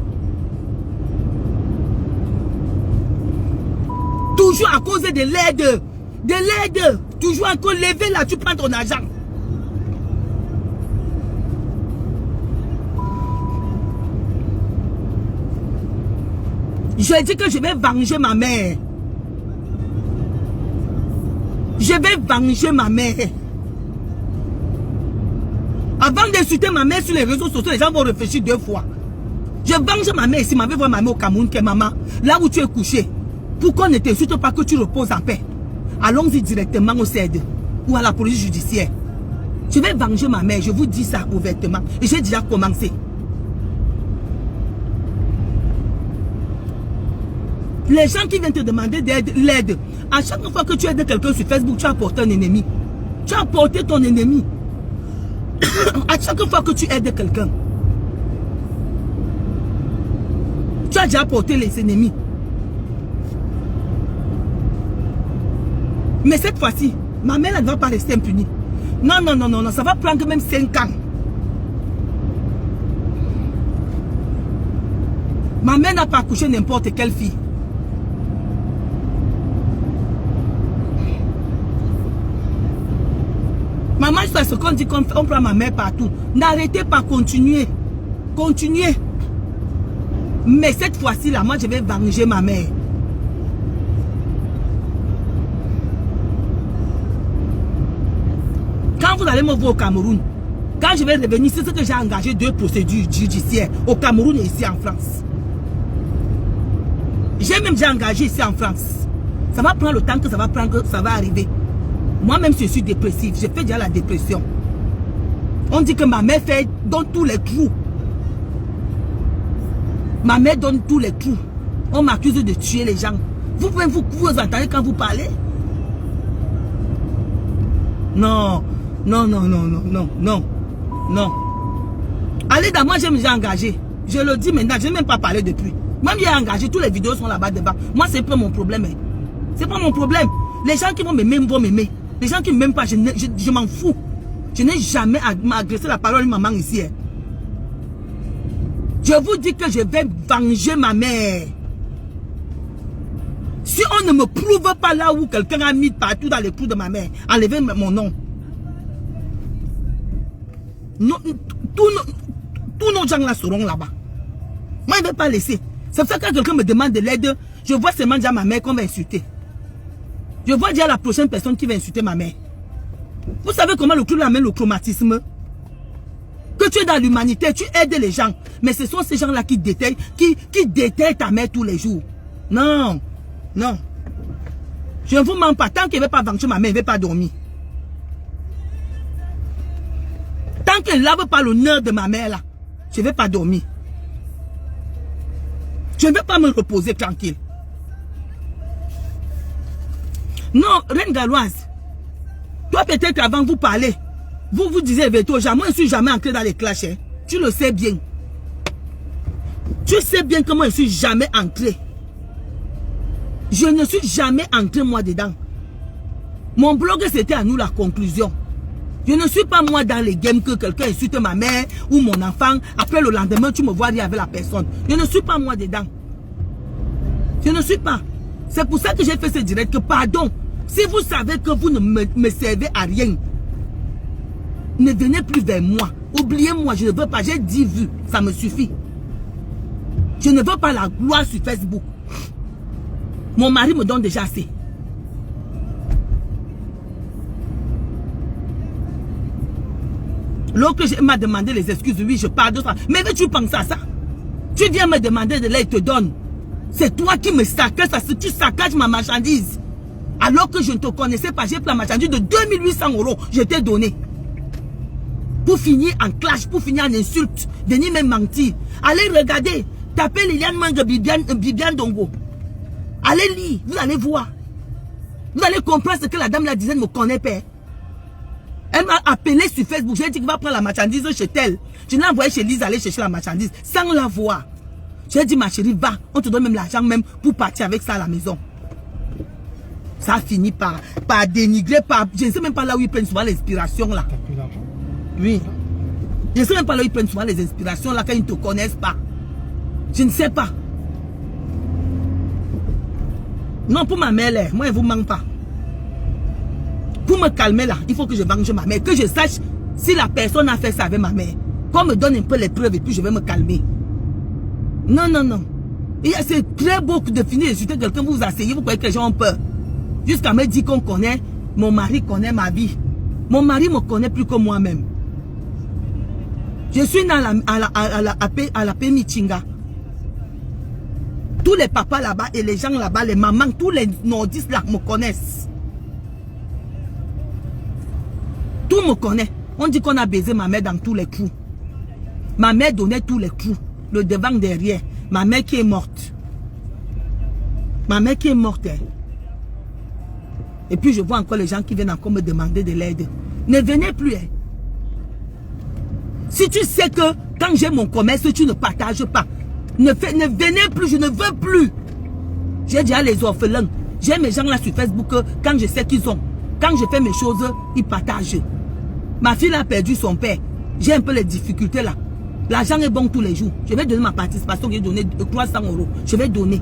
Toujours à cause de l'aide. De l'aide. Toujours encore lever là, tu prends ton argent. Je dis que je vais venger ma mère. Je vais venger ma mère. Avant d'insulter ma mère sur les réseaux sociaux, les gens vont réfléchir 2 fois. Je venge ma mère ici, ma mère voit ma mère au Cameroun, qui est maman, là où tu es couché. Pourquoi ne t'insulte pas que tu reposes en paix? Allons-y directement au CED ou à la police judiciaire. Je vais venger ma mère, je vous dis ça ouvertement. Et j'ai déjà commencé. Les gens qui viennent te demander l'aide, à chaque fois que tu aides quelqu'un sur Facebook, tu apportes un ennemi. Tu as apporté ton ennemi. À chaque fois que tu aides quelqu'un, tu as déjà apporté les ennemis. Mais cette fois-ci, ma mère ne va pas rester impunie. Non, non, non, non, non, ça va prendre même 5 ans. Ma mère n'a pas accouché n'importe quelle fille. Maman, c'est ce qu'on dit qu'on prend ma mère partout. N'arrêtez pas, continuez. Continuez. Mais cette fois-ci, là, moi, je vais venger ma mère. Quand vous allez me voir au Cameroun, quand je vais revenir, c'est ce que j'ai engagé 2 procédures judiciaires au Cameroun et ici en France. J'ai même déjà engagé ici en France. Ça va prendre le temps que ça va prendre, ça va arriver. Moi-même, je suis dépressif. Je fais déjà la dépression. On dit que ma mère donne tous les trous. Ma mère donne tous les trous. On m'accuse de tuer les gens. Vous pouvez vous entendez quand vous parlez? Non. Non, non, non, non, non, non. Non. Allez, dans moi, j'ai déjà engagé. Je le dis maintenant, je n'ai même pas parlé depuis. Même j'ai engagé, toutes les vidéos sont là-bas devant. Moi, c'est pas mon problème. Hein. C'est pas mon problème. Les gens qui vont m'aimer vont m'aimer. Les gens qui ne m'aiment pas, je m'en fous. Je n'ai jamais agressé la parole de maman ici. Hein. Je vous dis que je vais venger ma mère. Si on ne me prouve pas là où quelqu'un a mis partout dans les trous de ma mère, enlevez mon nom. Non, tous nos gens là seront là-bas. Moi, je ne vais pas laisser. C'est pour ça que quand quelqu'un me demande de l'aide, je vois seulement déjà ma mère qu'on va insulter. Je vois déjà la prochaine personne qui va insulter ma mère. Vous savez comment le crime amène le traumatisme? Que tu es dans l'humanité, tu aides les gens. Mais ce sont ces gens-là qui détaillent, qui détaillent ta mère tous les jours. Non, non. Je ne vous mens pas. Tant qu'elle ne va pas venger ma mère, elle ne va pas dormir. Tant qu'elle ne lave pas l'honneur de ma mère là, je ne vais pas dormir. Je ne vais pas me reposer tranquille. Non, Reine Galoise, toi peut-être avant vous parler, vous disiez Veto, moi je ne suis jamais entré dans les clashs. Hein. Tu le sais bien. Tu sais bien comment je ne suis jamais entré. Je ne suis jamais entré moi dedans. Mon blog c'était à nous la conclusion. Je ne suis pas moi dans les games que quelqu'un insulte ma mère ou mon enfant. Après le lendemain, tu me vois dire avec la personne. Je ne suis pas moi dedans. Je ne suis pas. C'est pour ça que j'ai fait ce direct. Que pardon, si vous savez que vous ne me servez à rien, ne venez plus vers moi. Oubliez-moi, je ne veux pas. J'ai 10 vues, ça me suffit. Je ne veux pas la gloire sur Facebook. Mon mari me donne déjà assez. L'autre m'a demandé les excuses, oui, je parle de ça. Mais tu penses à ça? Tu viens me demander de l'aide, te donne. C'est toi qui me saccages, tu saccages ma marchandise. Alors que je ne te connaissais pas, j'ai pris la marchandise de 2800 €, je t'ai donné. Pour finir en clash, pour finir en insulte, venir me mentir. Allez regarder, tapez Liliane Mange Bibiane Dongo. Allez lire, vous allez voir. Vous allez comprendre ce que la dame la disait, ne me connaît pas. Elle m'a appelé sur Facebook, j'ai dit qu'il va prendre la marchandise chez elle. Je l'ai envoyé chez Lise aller chercher la marchandise, sans la voir. J'ai dit ma chérie, va, on te donne même l'argent même pour partir avec ça à la maison. Ça a fini par dénigrer, je ne sais même pas là où ils prennent souvent l'inspiration là. T'as plus d'argent? Oui. Je ne sais même pas là où ils prennent souvent les inspirations là quand ils ne te connaissent pas. Je ne sais pas. Non, pour ma mère là, moi je ne vous manque pas. Pour me calmer là, il faut que je venge ma mère. Que je sache si la personne a fait ça avec ma mère. Qu'on me donne un peu les preuves et puis je vais me calmer. Non, non, non. C'est très beau de finir d'insulter quelqu'un, vous vous asseyez, vous croyez que les gens ont peur. Jusqu'à me dire qu'on connaît, mon mari connaît ma vie. Mon mari me connaît plus que moi-même. Je suis dans à la Pémichinga. Tous les papas là-bas et les gens là-bas, les mamans, tous les nordistes là me connaissent. Tout me connaît. On dit qu'on a baisé ma mère dans tous les coups. Ma mère donnait tous les coups. Le devant, derrière. Ma mère qui est morte. Ma mère qui est morte. Hein. Et puis je vois encore les gens qui viennent encore me demander de l'aide. Ne venez plus. Hein. Si tu sais que quand j'ai mon commerce, tu ne partages pas. Ne venez plus, je ne veux plus. J'ai déjà les orphelins. J'ai mes gens là sur Facebook, quand je sais qu'ils ont. Quand je fais mes choses, ils partagent. Ma fille a perdu son père. J'ai un peu les difficultés là. L'argent est bon tous les jours. Je vais donner ma participation, j'ai donné 300 €. Je vais donner.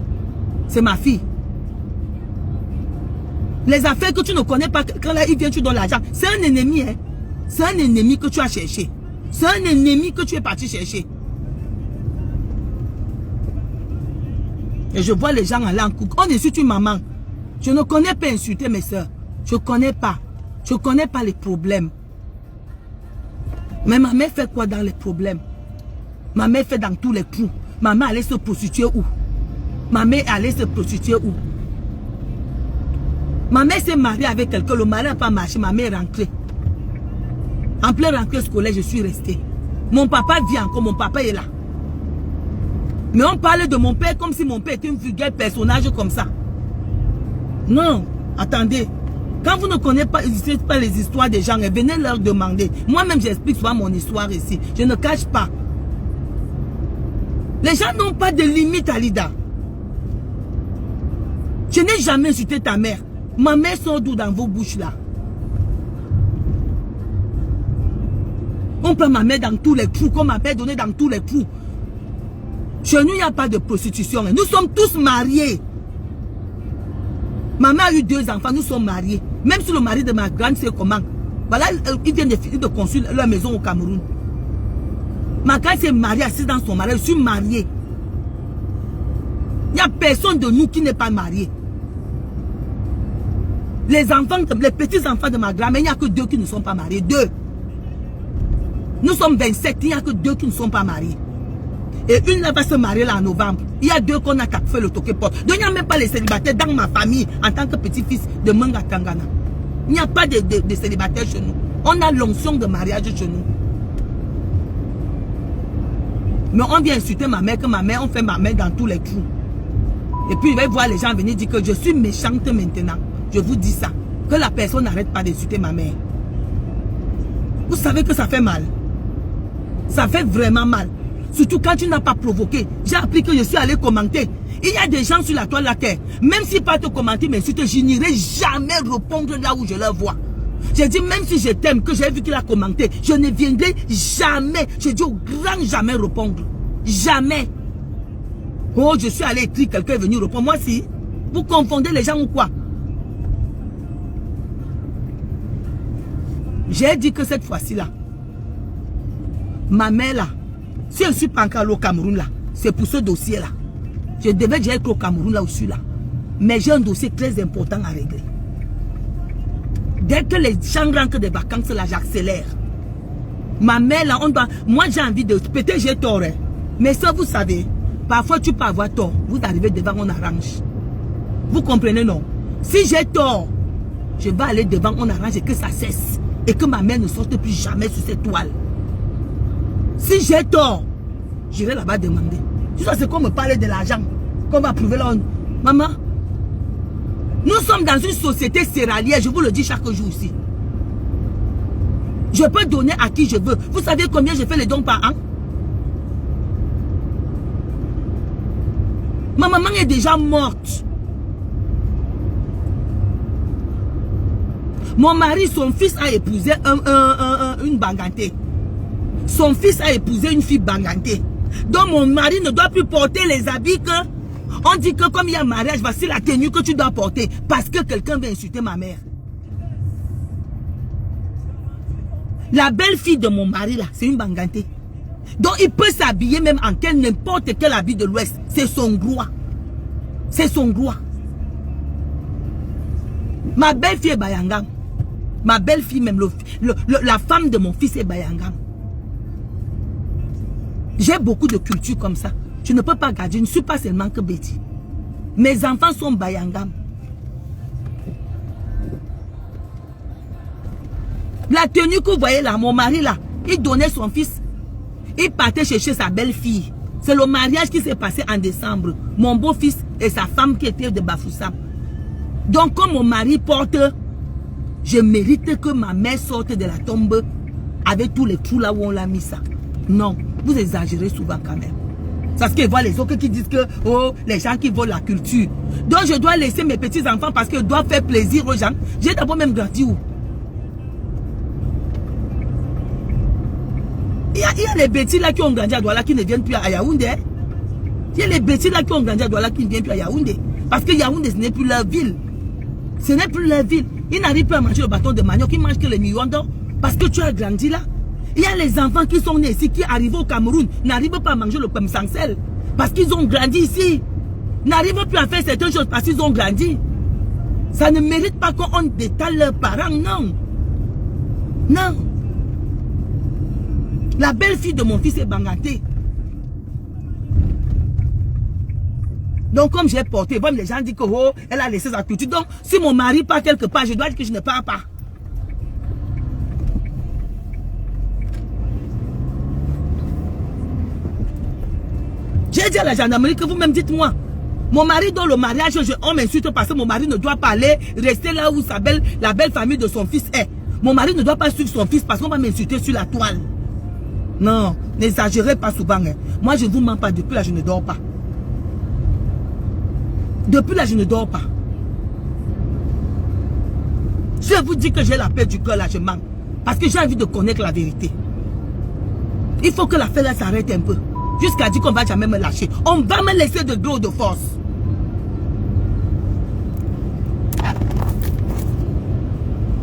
C'est ma fille. Les affaires que tu ne connais pas, quand là il vient, tu donnes l'argent. C'est un ennemi. Hein. C'est un ennemi que tu as cherché. C'est un ennemi que tu es parti chercher. Et je vois les gens aller en couple. On insulte une maman. Je ne connais pas insulter mes soeurs. Je ne connais pas. Je ne connais pas les problèmes. Mais ma mère fait quoi dans les problèmes? Ma mère fait dans tous les trous. Ma mère allait se prostituer où? Ma mère allait se prostituer où? Ma mère s'est mariée avec quelqu'un. Le mari n'a pas marché. Ma mère est rentrée. En pleine rentrée scolaire, je suis restée. Mon papa vit encore. Mon papa est là. Mais on parle de mon père comme si mon père était un vulgaire personnage comme ça. Non, attendez. Quand vous ne connaissez pas les histoires des gens, venez leur demander. Moi-même, j'explique souvent mon histoire ici. Je ne cache pas. Les gens n'ont pas de limite, Alida. Je n'ai jamais insulté ta mère. Ma mère sort d'où dans vos bouches là? On prend ma mère dans tous les trous, comme ma mère donnait dans tous les trous. Chez nous, il n'y a pas de prostitution. Nous sommes tous mariés. Ma mère a eu 2 enfants, nous sommes mariés. Même si le mari de ma grande sœur comment. Voilà, ils viennent de finir de construire leur maison au Cameroun. Ma grande sœur est mariée, assise dans son mari. Je suis mariée. Il n'y a personne de nous qui n'est pas marié. Les enfants, les petits enfants de ma grand-mère, il n'y a que 2 qui ne sont pas mariés. 2. Nous sommes 27, il n'y a que 2 qui ne sont pas mariés. Et une là va se marier là en novembre. Il y a 2 qu'on a fait le toqué-porte. Donc il n'y a même pas les célibataires dans ma famille en tant que petit-fils de Manga Tangana. Il n'y a pas de célibataires chez nous. On a l'onction de mariage chez nous. Mais on vient insulter ma mère, que ma mère, on fait ma mère dans tous les trous. Et puis il va voir les gens venir dire que je suis méchante maintenant. Je vous dis ça. Que la personne n'arrête pas d'insulter ma mère. Vous savez que ça fait mal. Ça fait vraiment mal. Surtout quand tu n'as pas provoqué. J'ai appris que je suis allé commenter. Il y a des gens sur la toile de la terre. Même s'ils partent commenter, mais je n'irai jamais répondre là où je leur vois. J'ai dit, même si je t'aime, que j'ai vu qu'il a commenté, je ne viendrai jamais. J'ai dit au grand jamais répondre. Jamais. Oh, je suis allé écrire, quelqu'un est venu répondre. Moi, si. Vous confondez les gens ou quoi? J'ai dit que cette fois-ci là, ma mère là, si je ne suis pas encore au Cameroun là, c'est pour ce dossier là. Je devais déjà être au Cameroun là où je suis là. Mais j'ai un dossier très important à régler. Dès que les gens rentrent des vacances là, j'accélère. Ma mère là, on doit... Moi j'ai envie de... Peut-être j'ai tort. Hein. Mais ça vous savez, parfois tu peux avoir tort. Vous arrivez devant, on arrange. Vous comprenez non? Si j'ai tort, je vais aller devant, on arrange et que ça cesse. Et que ma mère ne sorte plus jamais sur cette toile. Si j'ai tort, j'irai là-bas demander. Tu sais, c'est qu'on me parle de l'argent. Qu'on va prouver là. Maman, nous sommes dans une société céréalière, je vous le dis chaque jour ici. Je peux donner à qui je veux. Vous savez combien je fais les dons par an? Ma maman est déjà morte. Mon mari, son fils a épousé une bangantée. Son fils a épousé une fille bangantée. Donc mon mari ne doit plus porter les habits que... On dit que comme il y a mariage, voici la tenue que tu dois porter. Parce que quelqu'un veut insulter ma mère. La belle-fille de mon mari là, c'est une bangantée. Donc il peut s'habiller même en n'importe quel habit de l'Ouest. C'est son droit. C'est son droit. Ma belle-fille est Bayangam. Ma belle-fille même, la femme de mon fils est Bayangam. J'ai beaucoup de culture comme ça. Je ne peux pas garder, je ne suis pas seulement que Betty. Mes enfants sont Bayangam. La tenue que vous voyez là, mon mari là, il donnait son fils. Il partait chercher sa belle-fille. C'est le mariage qui s'est passé en décembre. Mon beau-fils et sa femme qui étaient de Bafoussam. Donc, comme mon mari porte, je mérite que ma mère sorte de la tombe avec tous les trous là où on l'a mis ça. Non, vous exagérez souvent quand même. Parce qu'ils voient les autres qui disent que, oh, les gens qui volent la culture. Donc, je dois laisser mes petits-enfants parce qu'ils doivent faire plaisir aux gens. J'ai d'abord même grandi où? Il y a les bêtis là qui ont grandi à Douala qui ne viennent plus à Yaoundé. Il y a les bêtis là qui ont grandi à Douala qui ne viennent plus à Yaoundé. Parce que Yaoundé, ce n'est plus leur ville. Ce n'est plus leur ville. Ils n'arrivent plus à manger le bâton de manioc, ils mangent que les millions d'or. Parce que tu as grandi là. Il y a les enfants qui sont nés ici, qui arrivent au Cameroun, n'arrivent pas à manger le pem sangsel. Parce qu'ils ont grandi ici. N'arrivent plus à faire certaines choses parce qu'ils ont grandi. Ça ne mérite pas qu'on détale leurs parents, non. Non. La belle-fille de mon fils est bangatée. Donc, comme j'ai porté, bon, les gens disent que oh, elle a laissé sa culture. Donc, si mon mari part quelque part, je dois dire que je ne pars pas. J'ai dit à la gendarmerie que vous-même dites-moi. Mon mari dans le mariage, on m'insulte parce que mon mari ne doit pas aller rester là où la belle famille de son fils est. Mon mari ne doit pas suivre son fils parce qu'on va m'insulter sur la toile. Non, n'exagérez pas souvent. Hein. Moi, je ne vous mens pas. Depuis là, je ne dors pas. Depuis là, je ne dors pas. Je vous dis que j'ai la paix du cœur, là, je mens. Parce que j'ai envie de connaître la vérité. Il faut que l'affaire là s'arrête un peu. Jusqu'à dire qu'on ne va jamais me lâcher. On va me laisser de dos de force.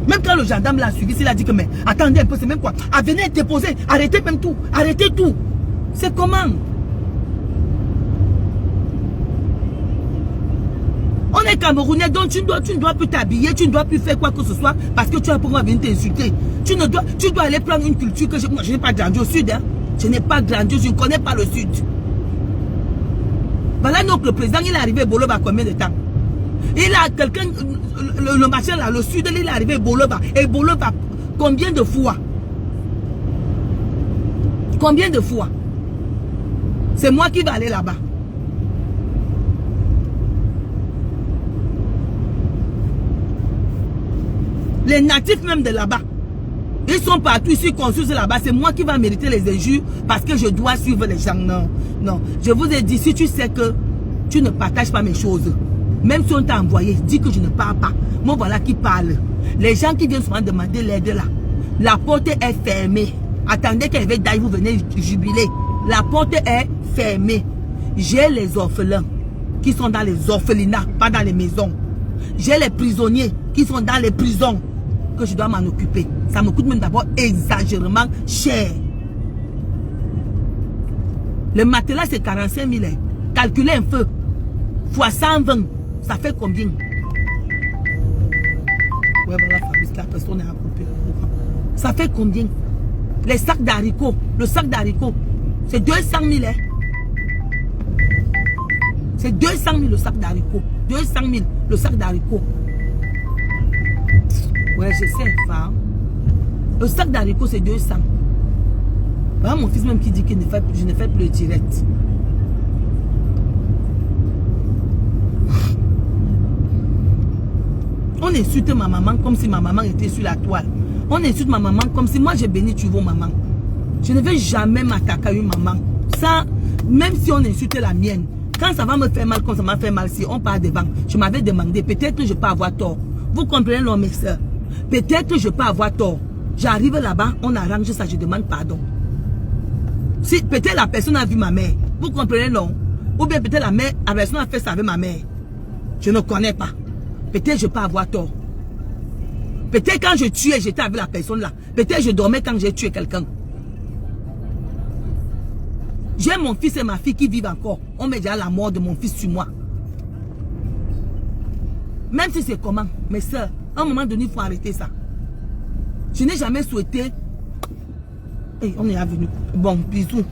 Même quand le gendarme l'a suivi, il a dit que mais attendez un peu, c'est même quoi? Ah, venez déposer, arrêtez même tout, arrêtez tout. C'est comment? On est Camerounais, donc tu ne dois plus t'habiller, tu ne dois plus faire quoi que ce soit parce que tu as pour moi venir t'insulter. Tu dois aller prendre une culture que moi je n'ai pas grandi au sud. Hein. Je n'ai pas grandi, je ne connais pas le sud. Voilà donc le président, il est arrivé à Boloba combien de temps? Il a quelqu'un, le machin là, le sud, il est arrivé à Boloba. Et Boloba, combien de fois? Combien de fois? C'est moi qui vais aller là-bas. Les natifs même de là-bas, ils sont partout ici, construits là-bas. C'est moi qui vais mériter les injures parce que je dois suivre les gens. Non, non. Je vous ai dit, si tu sais que tu ne partages pas mes choses, même si on t'a envoyé, dis que je ne parle pas. Moi, voilà qui parle. Les gens qui viennent souvent demander l'aide là, la porte est fermée. Attendez qu'elle va d'ailleurs, vous venez jubiler. La porte est fermée. J'ai les orphelins qui sont dans les orphelinats, pas dans les maisons. J'ai les prisonniers qui sont dans les prisons que je dois m'en occuper. Ça me coûte même d'abord exagérément cher. Le matelas, c'est 45 000. Calculez un peu. Fois 120. Ça fait combien? Ouais, voilà, Fabrice, la personne est à couper. Ça fait combien? Les sacs d'haricots. Le sac d'haricots, c'est 200 000. Hein? C'est 200 000 le sac d'haricots. 200 000 le sac d'haricots. Ouais, je sais, femme. Le sac d'haricots, c'est 200. Voilà mon fils même qui dit que je ne fais plus le direct. On insulte ma maman comme si ma maman était sur la toile. On insulte ma maman comme si moi j'ai béni tu vos maman. Je ne vais jamais m'attaquer à une maman. Ça, même si on insulte la mienne, quand ça va me faire mal, quand ça m'a fait mal, si on part devant, je m'avais demandé, peut-être que je peux avoir tort. Vous comprenez, non, mes soeurs? Peut-être que je peux avoir tort. J'arrive là-bas, on arrange ça, je demande pardon. Si peut-être la personne a vu ma mère, vous comprenez, non? Ou bien peut-être la personne a fait ça avec ma mère. Je ne connais pas. Peut-être je peux avoir tort. Peut-être quand je tuais, j'étais avec la personne là. Peut-être je dormais quand j'ai tué quelqu'un. J'ai mon fils et ma fille qui vivent encore. On met déjà la mort de mon fils sur moi. Même si c'est comment, mes soeurs, à un moment donné, il faut arrêter ça. Je n'ai jamais souhaité... Hey, on est revenu. Bon, bisous.